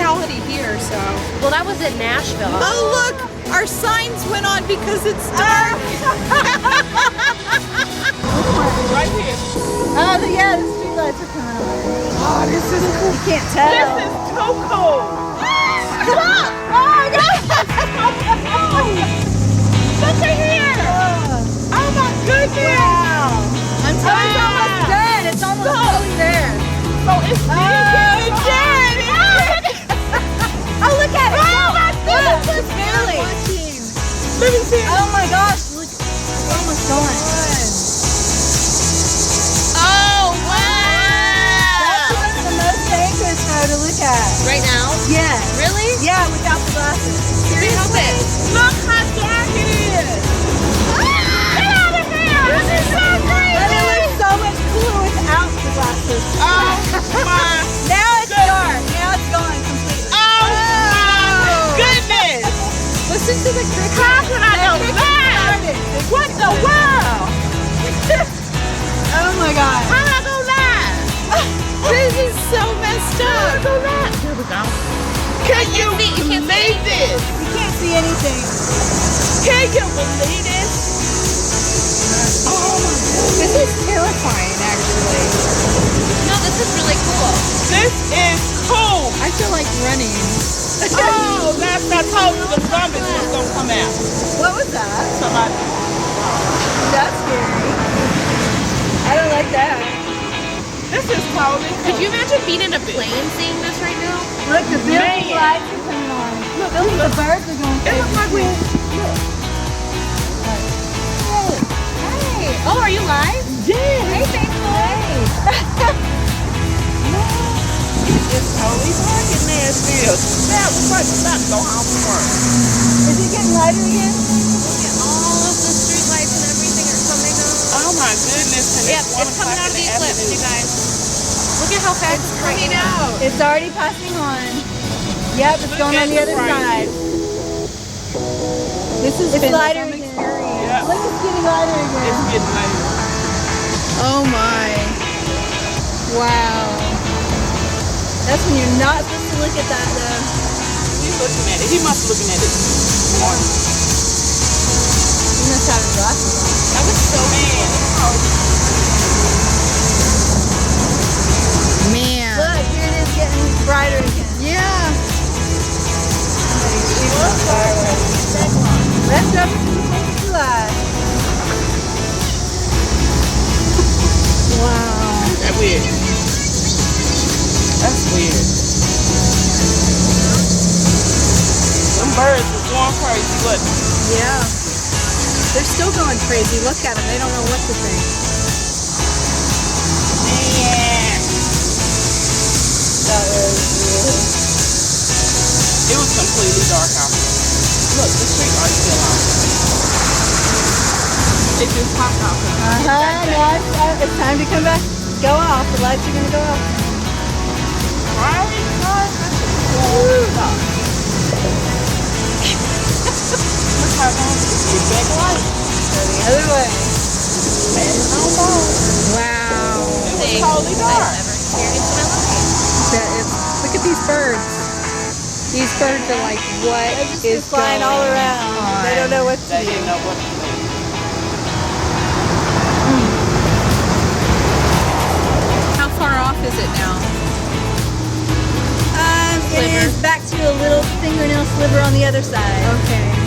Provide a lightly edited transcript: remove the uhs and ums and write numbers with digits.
reality here, so. Well, that was in Nashville. Oh, look! Our signs went on because it's dark. Right here. Oh, yeah, the street lights are coming on. Oh, this is cool. You can't tell. This is too cool. Oh my God! Look at here. Oh my goodness. Wow. I'm telling you, it's almost done. It's almost fully there. So it's dead. It's dead. Oh, look at it. Oh my goodness. It's barely. Let me see. Oh my gosh. Look, it's almost gone. Oh, wow! That's the most dangerous though to look at. Right now? Yeah. Really? Yeah, without the glasses. Help it. Look how dark it is. Get out of here. This is so crazy. But it looks so much cooler without the glasses. Oh my. Now it's dark. Now it's gone completely. Oh my goodness. Listen to the cricket. How can I know that? What the world? Oh my God. How did I go live? This is so messed up. Go live. Here we go. Can you believe this? You can't see anything. Can you believe this? Oh my goodness. This is terrifying, actually. No, this is really cool. This is cool. I feel like running. Oh, that's I told you the zombies was gonna come out. What was that? Somebody. That's scary. I don't like that. This is totally cool. Could you imagine being in a plane seeing this right now? Look, the building Man. lights are coming on. Look, the birds are going It looks like we. Hey. Oh, are you live? Hey, faithful. It's totally dark in Nashville. That was like about to go home from work. Is it getting lighter again? Look at all of the street lights and everything are coming on. Oh my goodness. And Yep, it's coming out of the eclipse, you guys. Look at how fast it's coming out. It's already passing on. Yep, it's Look going at on the other the side. This has It's been lighter some again. experience. Yeah. Look, it's getting lighter again. It's getting later. Oh my. Wow. That's when you're not supposed to look at that though. He's looking at it. He must be looking at it. You must have his glasses on. That was so Man. Man. Look, here it is getting brighter again. Yeah. Let's go for some 4th of July. Wow. That's weird. That's weird. Them birds was going crazy, but Yeah. They're still going crazy. Look at them. They don't know what to think. man. It was completely dark out there. Look, the street lights still on. It just popped out. Now it's time to come back. Go off. The lights are going to go off. Right? Look how long it's back light. Go the other way. Wow. It was totally dark. I've never experienced in my life. That is, look at these birds. These birds are like, what They're is flying going all around. on? They don't know what to They do. didn't know what to do. How far off is it now? It is back to a little fingernail sliver on the other side. Okay.